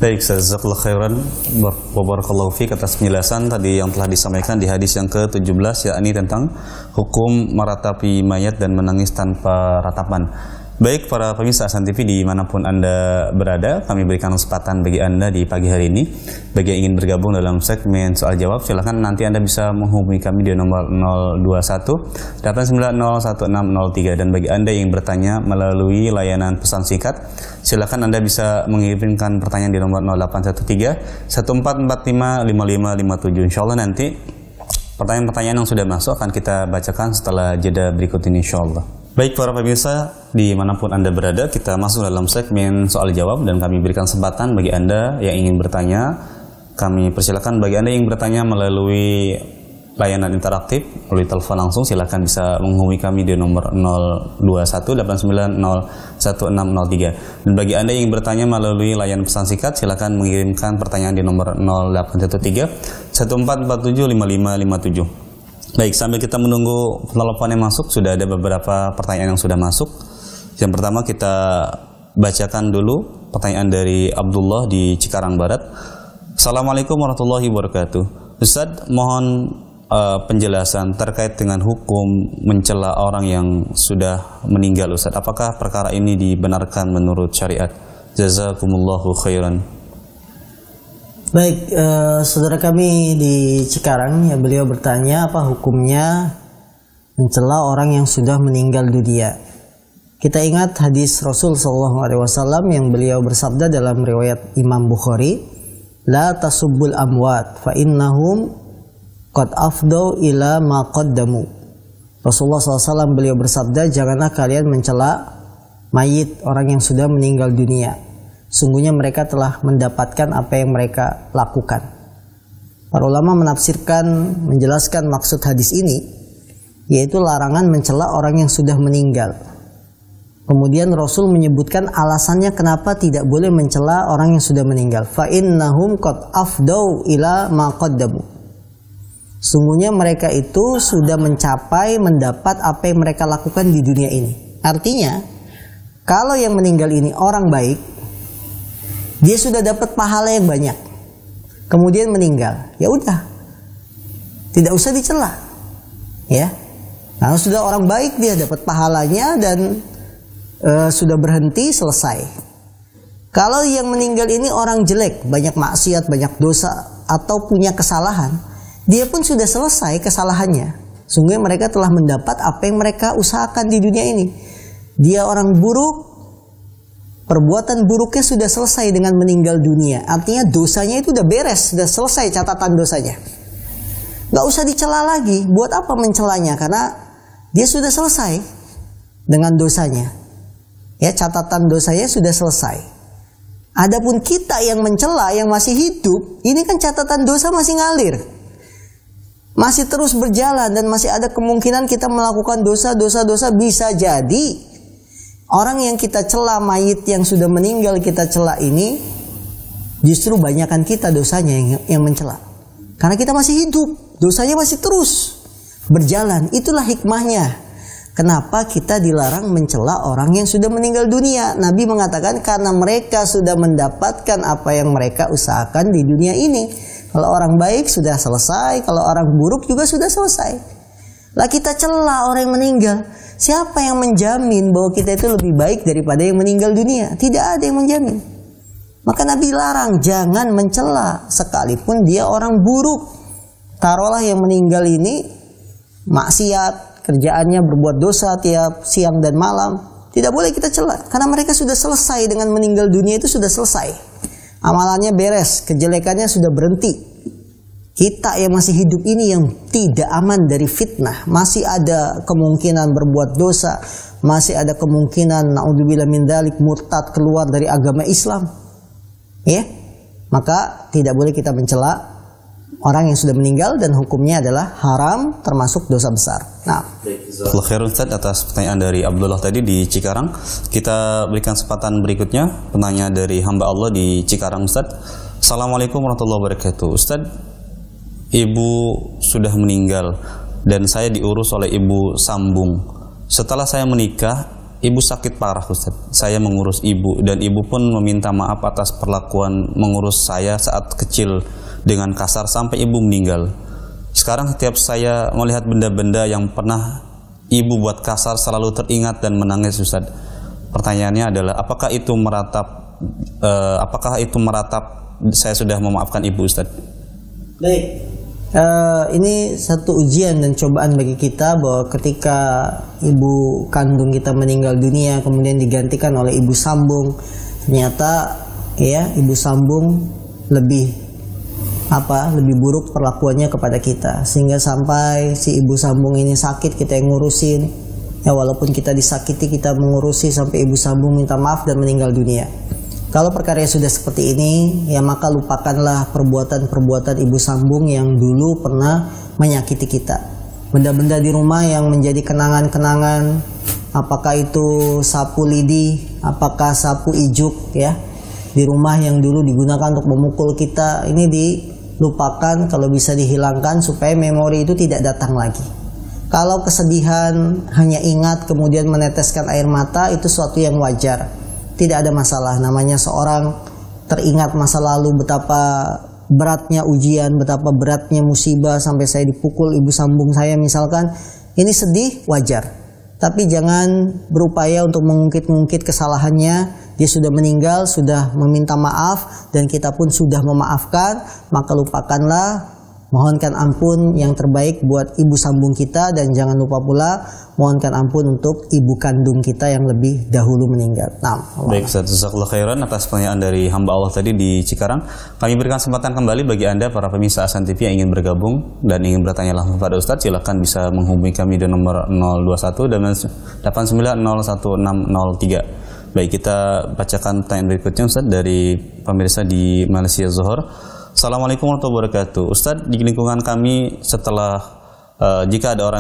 Baik, jazakallahu khairan wa barakallahu fiik atas penjelasan tadi yang telah disampaikan di hadis yang ke-17, yakni tentang hukum meratapi mayat dan menangis tanpa ratapan. Baik para pemirsa Hasan TV dimanapun Anda berada, kami berikan kesempatan bagi Anda di pagi hari ini. Bagi yang ingin bergabung dalam segmen soal jawab, silahkan nanti Anda bisa menghubungi kami di nomor 021 8901603. Dan bagi Anda yang bertanya melalui layanan pesan singkat, silahkan Anda bisa mengirimkan pertanyaan di nomor 0813 1445 5557. Insyaallah nanti pertanyaan-pertanyaan yang sudah masuk akan kita bacakan setelah jeda berikut ini insyaallah. Baik para pemirsa, dimanapun Anda berada, kita masuk dalam segmen soal jawab dan kami berikan kesempatan bagi Anda yang ingin bertanya. Kami persilakan bagi Anda yang bertanya melalui layanan interaktif, melalui telepon langsung, silakan bisa menghubungi kami di nomor 02189011603. Dan bagi Anda yang bertanya melalui layanan pesan singkat, silakan mengirimkan pertanyaan di nomor 0813 1447 5557. Baik, sambil kita menunggu telepon yang masuk, sudah ada beberapa pertanyaan yang sudah masuk. Yang pertama kita bacakan dulu pertanyaan dari Abdullah di Cikarang Barat. Assalamualaikum warahmatullahi wabarakatuh. Ustaz, mohon penjelasan terkait dengan hukum mencela orang yang sudah meninggal, Ustaz. Apakah perkara ini dibenarkan menurut syariat? Jazakumullahu khairan. Baik, saudara kami di Cikarang, ya, beliau bertanya apa hukumnya mencela orang yang sudah meninggal dunia. Kita ingat hadis Rasul SAW yang beliau bersabda dalam riwayat Imam Bukhari, la tasubbul amwat fa innahum qad afdau ila ma qaddamu. Rasulullah SAW beliau bersabda, janganlah kalian mencela mayit orang yang sudah meninggal dunia. Sungguhnya mereka telah mendapatkan apa yang mereka lakukan. Para ulama menafsirkan, menjelaskan maksud hadis ini, yaitu larangan mencela orang yang sudah meninggal. Kemudian Rasul menyebutkan alasannya kenapa tidak boleh mencela orang yang sudah meninggal. Fa innahum qad afdau ila ma qaddamu. Sungguhnya mereka itu sudah mencapai, mendapat apa yang mereka lakukan di dunia ini. Artinya, kalau yang meninggal ini orang baik, dia sudah dapat pahala yang banyak, kemudian meninggal, ya udah, tidak usah dicela, ya. Karena sudah orang baik, dia dapat pahalanya dan sudah berhenti, selesai. Kalau yang meninggal ini orang jelek, banyak maksiat, banyak dosa, atau punya kesalahan, dia pun sudah selesai kesalahannya. Sungguh mereka telah mendapat apa yang mereka usahakan di dunia ini. Dia orang buruk, perbuatan buruknya sudah selesai dengan meninggal dunia. Artinya dosanya itu udah beres, sudah selesai catatan dosanya. Gak usah dicela lagi. Buat apa mencelanya? Karena dia sudah selesai dengan dosanya. Ya, catatan dosanya sudah selesai. Adapun kita yang mencela, yang masih hidup, ini kan catatan dosa masih ngalir. Masih terus berjalan dan masih ada kemungkinan kita melakukan dosa-dosa. Bisa jadi orang yang kita cela, mayit yang sudah meninggal kita cela ini, justru banyakkan kita dosanya yang mencela. Karena kita masih hidup, dosanya masih terus berjalan. Itulah hikmahnya. Kenapa kita dilarang mencela orang yang sudah meninggal dunia? Nabi mengatakan karena mereka sudah mendapatkan apa yang mereka usahakan di dunia ini. Kalau orang baik sudah selesai, kalau orang buruk juga sudah selesai. Lah kita cela orang yang meninggal. Siapa yang menjamin bahwa kita itu lebih baik daripada yang meninggal dunia? Tidak ada yang menjamin. Maka Nabi larang jangan mencela sekalipun dia orang buruk. Taruhlah yang meninggal ini maksiat, kerjaannya berbuat dosa tiap siang dan malam, tidak boleh kita cela karena mereka sudah selesai dengan meninggal dunia, itu sudah selesai. Amalannya beres, kejelekannya sudah berhenti. Kita yang masih hidup ini yang tidak aman dari fitnah, masih ada kemungkinan berbuat dosa, masih ada kemungkinan naudzubillah min dzalik murtad, keluar dari agama Islam. Ya. Maka tidak boleh kita mencela orang yang sudah meninggal dan hukumnya adalah haram, termasuk dosa besar. Nah, Jazakallahu khairan Ustaz atas pertanyaan dari Abdullah tadi di Cikarang. Kita berikan kesempatan berikutnya, pertanyaan dari hamba Allah di Cikarang Ustaz. Assalamualaikum warahmatullahi wabarakatuh. Ustaz, ibu sudah meninggal dan saya diurus oleh ibu sambung. Setelah saya menikah, ibu sakit parah Ustaz. Saya mengurus ibu dan ibu pun meminta maaf atas perlakuan mengurus saya saat kecil dengan kasar sampai ibu meninggal. Sekarang setiap saya melihat benda-benda yang pernah ibu buat kasar selalu teringat dan menangis Ustaz. Pertanyaannya adalah apakah itu meratap saya sudah memaafkan ibu Ustaz? Baik. Ini satu ujian dan cobaan bagi kita bahwa ketika ibu kandung kita meninggal dunia kemudian digantikan oleh ibu sambung, ternyata ya ibu sambung lebih buruk perlakuannya kepada kita, sehingga sampai si ibu sambung ini sakit kita yang ngurusin. Ya walaupun kita disakiti kita mengurusi sampai ibu sambung minta maaf dan meninggal dunia. Kalau perkara sudah seperti ini, ya maka lupakanlah perbuatan-perbuatan ibu sambung yang dulu pernah menyakiti kita. Benda-benda di rumah yang menjadi kenangan-kenangan, apakah itu sapu lidi, apakah sapu ijuk ya, di rumah yang dulu digunakan untuk memukul kita, ini dilupakan, kalau bisa dihilangkan supaya memori itu tidak datang lagi. Kalau kesedihan hanya ingat kemudian meneteskan air mata, itu suatu yang wajar. Tidak ada masalah, namanya seorang teringat masa lalu betapa beratnya ujian, betapa beratnya musibah sampai saya dipukul ibu sambung saya misalkan. Ini sedih, wajar. Tapi jangan berupaya untuk mengungkit-ungkit kesalahannya. Dia sudah meninggal, sudah meminta maaf dan kita pun sudah memaafkan, maka lupakanlah. Mohonkan ampun yang terbaik buat ibu sambung kita dan jangan lupa pula mohonkan ampun untuk ibu kandung kita yang lebih dahulu meninggal. Nah, baik, jazakallahu khairan atas pertanyaan dari hamba Allah tadi di Cikarang. Kami berikan kesempatan kembali bagi Anda para pemirsa Ahsan TV yang ingin bergabung dan ingin bertanya langsung pada Ustadz, silakan bisa menghubungi kami di nomor 021 dan 89011603. Baik, kita bacakan pertanyaan berikutnya Ustadz dari pemirsa di Malaysia Zohor. Assalamualaikum warahmatullahi wabarakatuh. Ustadz, di lingkungan kami setelah jika ada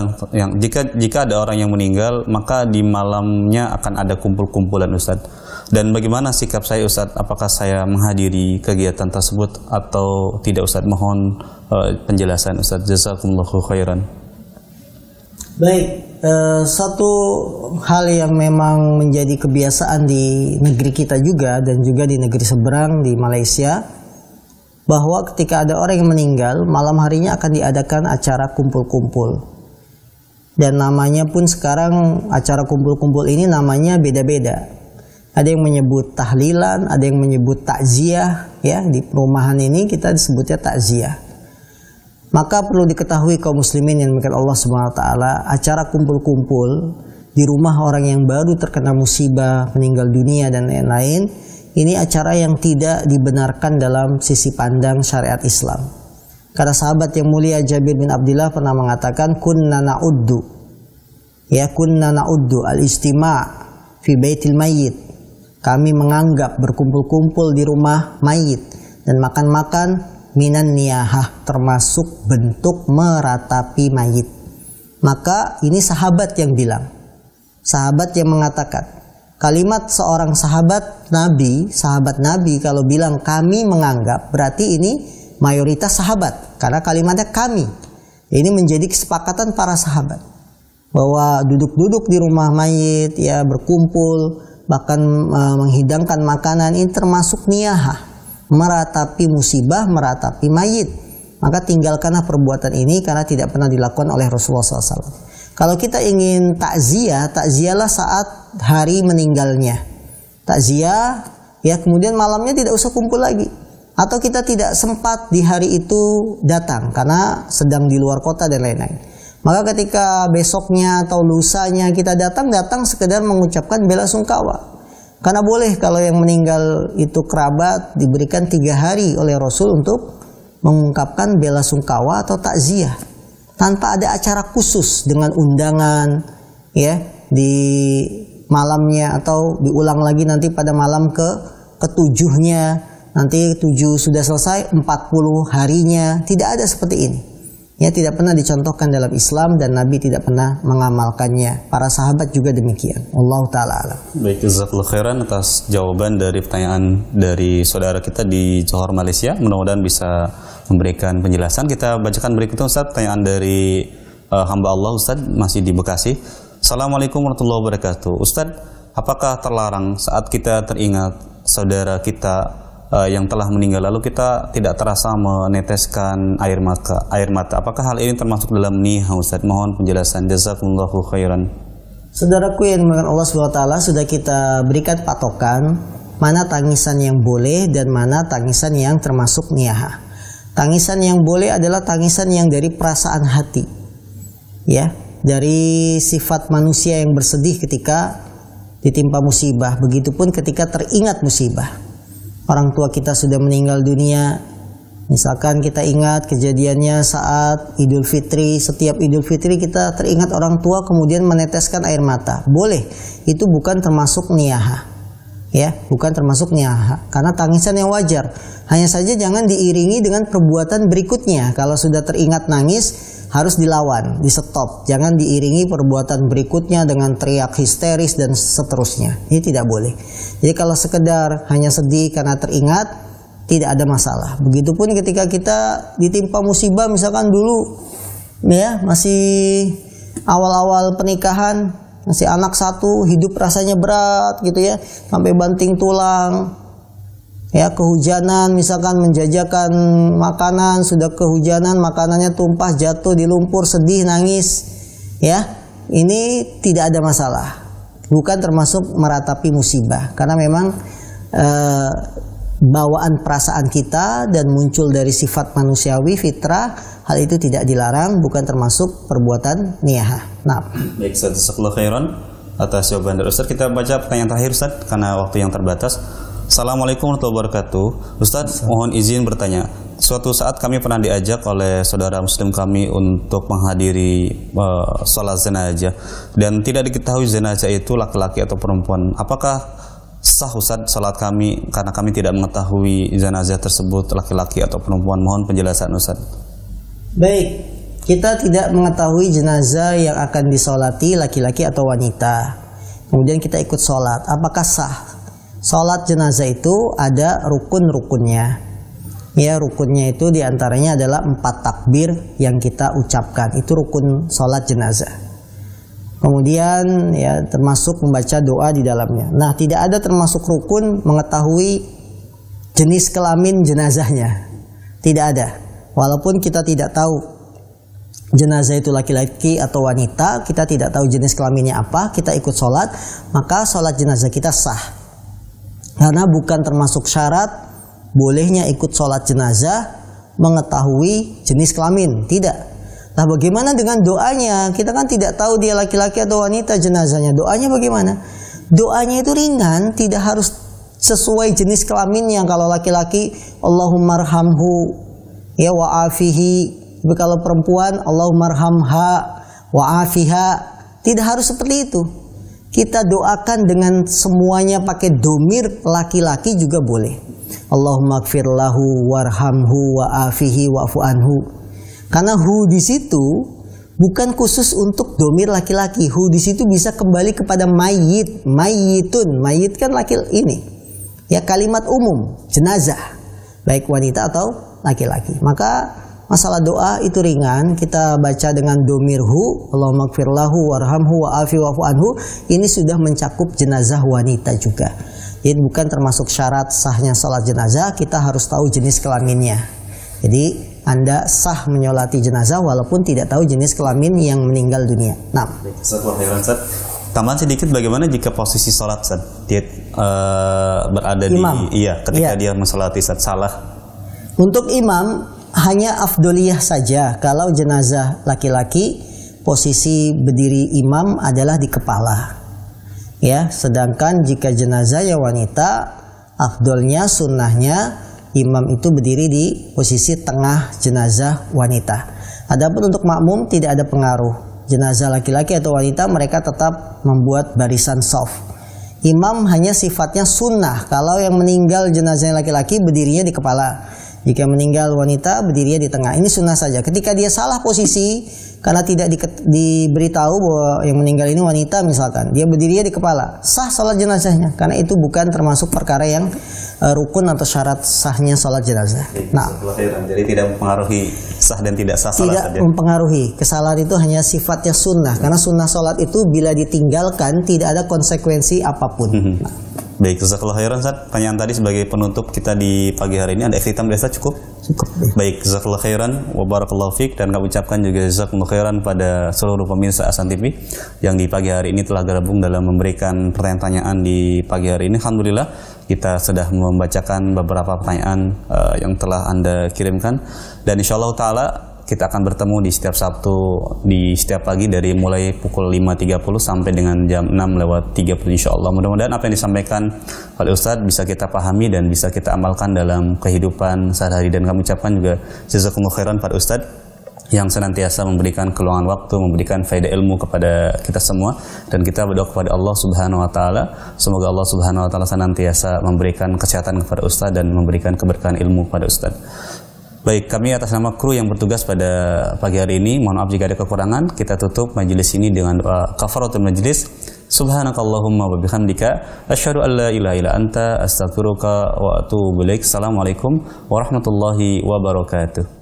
orang yang meninggal, maka di malamnya akan ada kumpul-kumpulan Ustadz. Dan bagaimana sikap saya Ustadz? Apakah saya menghadiri kegiatan tersebut atau tidak Ustadz? Mohon penjelasan Ustadz. Jazakumullahu khairan. Baik, satu hal yang memang menjadi kebiasaan di negeri kita juga dan juga di negeri seberang di Malaysia, bahwa ketika ada orang yang meninggal, malam harinya akan diadakan acara kumpul-kumpul. Dan namanya pun sekarang acara kumpul-kumpul ini namanya beda-beda. Ada yang menyebut tahlilan, ada yang menyebut takziah, ya, di perumahan ini kita disebutnya takziah. Maka perlu diketahui kaum muslimin yang dimuliakan Allah Subhanahu wa taala, acara kumpul-kumpul di rumah orang yang baru terkena musibah, meninggal dunia dan lain-lain, ini acara yang tidak dibenarkan dalam sisi pandang syariat Islam. Karena sahabat yang mulia Jabir bin Abdullah pernah mengatakan kunna na'uddu al-istima' fi baitil mayyit kami menganggap berkumpul-kumpul di rumah mayit dan makan-makan minan niyahah, termasuk bentuk meratapi mayit. Maka ini sahabat yang bilang, sahabat yang mengatakan. Kalimat seorang sahabat Nabi kalau bilang kami menganggap, berarti ini mayoritas sahabat, karena kalimatnya kami. Ini menjadi kesepakatan para sahabat bahwa duduk-duduk di rumah mayit, ya berkumpul, bahkan menghidangkan makanan, ini termasuk niyahah, meratapi musibah, meratapi mayit. Maka tinggalkanlah perbuatan ini karena tidak pernah dilakukan oleh Rasulullah SAW. Kalau kita ingin takziahlah saat hari meninggalnya. Takziah, ya kemudian malamnya tidak usah kumpul lagi. Atau kita tidak sempat di hari itu datang karena sedang di luar kota dan lain-lain. Maka ketika besoknya atau lusanya kita datang sekedar mengucapkan bela sungkawa. Karena boleh kalau yang meninggal itu kerabat diberikan 3 hari oleh Rasul untuk mengungkapkan bela sungkawa atau takziah. Tanpa ada acara khusus dengan undangan, ya, di malamnya atau diulang lagi nanti pada malam ke-7-nya, nanti 7 sudah selesai, 40 harinya, tidak ada seperti ini. Ya, tidak pernah dicontohkan dalam Islam dan Nabi tidak pernah mengamalkannya. Para sahabat juga demikian. Wallahu taala alam. Baik, jazakallahu khairan atas jawaban dari pertanyaan dari saudara kita di Johor, Malaysia. Mudah-mudahan bisa memberikan penjelasan. Kita bacakan berikutnya Ustaz, pertanyaan dari hamba Allah Ustaz, masih di Bekasi. Assalamualaikum warahmatullahi wabarakatuh. Ustaz, apakah terlarang saat kita teringat saudara kita yang telah meninggal lalu kita tidak terasa meneteskan air mata? Apakah hal ini termasuk dalam niyah Ustaz? Mohon penjelasan. Jazakumullahu khairan. Saudaraku yang dimuliakan Allah SWT, sudah kita berikan patokan mana tangisan yang boleh dan mana tangisan yang termasuk niyah. Tangisan yang boleh adalah tangisan yang dari perasaan hati, ya, dari sifat manusia yang bersedih ketika ditimpa musibah. Begitupun ketika teringat musibah. Orang tua kita sudah meninggal dunia, misalkan kita ingat kejadiannya saat Idul Fitri, setiap Idul Fitri kita teringat orang tua kemudian meneteskan air mata. Boleh, itu bukan termasuk niyah. Ya, bukan termasuk niyah, karena tangisan yang wajar. Hanya saja jangan diiringi dengan perbuatan berikutnya. Kalau sudah teringat nangis, harus dilawan, di stop. Jangan diiringi perbuatan berikutnya dengan teriak histeris dan seterusnya. Ini tidak boleh. Jadi kalau sekedar hanya sedih karena teringat, tidak ada masalah. Begitupun ketika kita ditimpa musibah, misalkan dulu, ya masih awal-awal pernikahan, masih anak satu, hidup rasanya berat gitu ya, sampai banting tulang, ya kehujanan, misalkan menjajakan makanan, sudah kehujanan, makanannya tumpah, jatuh di lumpur, sedih, nangis, ya, ini tidak ada masalah, bukan termasuk meratapi musibah, karena memang bawaan perasaan kita dan muncul dari sifat manusiawi, fitrah. Hal itu tidak dilarang, bukan termasuk perbuatan niyah. Nah, baik, jazakallahu khairan atas jawaban dari Ustaz. Kita baca pertanyaan terakhir Ustaz karena waktu yang terbatas. Assalamualaikum warahmatullahi wabarakatuh. Ustaz, mohon izin bertanya. Suatu saat kami pernah diajak oleh saudara muslim kami untuk menghadiri sholat jenazah dan tidak diketahui jenazah itu laki-laki atau perempuan. Apakah sah Ustaz sholat kami karena kami tidak mengetahui jenazah tersebut laki-laki atau perempuan? Mohon penjelasan Ustaz. Baik, kita tidak mengetahui jenazah yang akan disolati laki-laki atau wanita. Kemudian kita ikut sholat. Apakah sah? Sholat jenazah itu ada rukun-rukunnya. Ya, rukunnya itu diantaranya adalah 4 takbir yang kita ucapkan. Itu rukun sholat jenazah. Kemudian ya termasuk membaca doa di dalamnya. Nah, tidak ada termasuk rukun mengetahui jenis kelamin jenazahnya. Tidak ada. Walaupun kita tidak tahu jenazah itu laki-laki atau wanita, kita tidak tahu jenis kelaminnya apa, kita ikut sholat, maka sholat jenazah kita sah. Karena bukan termasuk syarat bolehnya ikut sholat jenazah mengetahui jenis kelamin, tidak. Nah, bagaimana dengan doanya? Kita kan tidak tahu dia laki-laki atau wanita jenazahnya. Doanya bagaimana? Doanya itu ringan, tidak harus sesuai jenis kelaminnya. Kalau laki-laki, Allahummarhamhu ya wa'afihi. Tapi kalau perempuan, Allahummarhamha wa'afiha. Tidak harus seperti itu. Kita doakan dengan semuanya pakai domir laki-laki juga boleh. Allahumma gfir lahu warhamhu wa'afihi wa'fu anhu. Karena hu di situ bukan khusus untuk domir laki-laki. Hu di situ bisa kembali kepada mayit, mayitun. Mayit kan laki ini. Ya, kalimat umum, jenazah, baik wanita atau laki-laki. Maka masalah doa itu ringan, kita baca dengan domir hu, Allahumma gfir lahu warhamhu wa'afihi wa'fu anhu. Ini sudah mencakup jenazah wanita juga. Jadi bukan termasuk syarat sahnya salat jenazah, kita harus tahu jenis kelaminnya. Jadi Anda sah menyolati jenazah walaupun tidak tahu jenis kelamin yang meninggal dunia. Nah, tambahan sedikit, bagaimana jika posisi sholat dia berada imam. Ketika dia mensolati salah? Untuk imam hanya afdoliyah saja. Kalau jenazah laki-laki, posisi berdiri imam adalah di kepala. Ya, sedangkan jika jenazah ya wanita, afdolnya, sunnahnya imam itu berdiri di posisi tengah jenazah wanita. Adapun untuk makmum tidak ada pengaruh. Jenazah laki-laki atau wanita mereka tetap membuat barisan shaf. Imam hanya sifatnya sunnah. Kalau yang meninggal jenazahnya laki-laki berdirinya di kepala. Jika meninggal wanita berdirinya di tengah. Ini sunnah saja. Ketika dia salah posisi karena tidak diberitahu bahwa yang meninggal ini wanita misalkan, dia berdirinya di kepala, sah salat jenazahnya karena itu bukan termasuk perkara yang rukun atau syarat sahnya salat jenazah. Nah, jadi tidak mempengaruhi sah dan tidak sah salat. Tidak mempengaruhi. Kesalahan itu hanya sifatnya sunnah karena sunnah salat itu bila ditinggalkan tidak ada konsekuensi apapun. Nah. Baik, jazakallahu khairan Ustaz. Pertanyaan tadi sebagai penutup kita di pagi hari ini, ada ikhtitam desa cukup? Cukup. Baik, jazakallahu khairan wa barakallahu fiik, dan kami ucapkan juga jazakumullahu khairan pada seluruh pemirsa Ahsan TV yang di pagi hari ini telah gabung dalam memberikan pertanyaan di pagi hari ini. Alhamdulillah kita sudah membacakan beberapa pertanyaan yang telah Anda kirimkan, dan insyaallah taala kita akan bertemu di setiap Sabtu di setiap pagi dari mulai pukul 5.30 sampai dengan jam 6:30 insyaallah. Mudah-mudahan apa yang disampaikan oleh Ustadz bisa kita pahami dan bisa kita amalkan dalam kehidupan sehari-hari, dan kami ucapkan juga jazakumullahu khairan pada Ustadz yang senantiasa memberikan keluangan waktu, memberikan faedah ilmu kepada kita semua, dan kita berdoa kepada Allah Subhanahu wa taala semoga Allah Subhanahu wa taala senantiasa memberikan kesehatan kepada Ustadz dan memberikan keberkahan ilmu kepada Ustadz. Baik, kami atas nama kru yang bertugas pada pagi hari ini, mohon maaf jika ada kekurangan. Kita tutup majelis ini dengan doa kafaratul majlis. Subhanakallahumma wa bihamdika asyhadu an la ilaha illa anta astaghfiruka wa atubu ilaik. Assalamualaikum warahmatullahi wabarakatuh.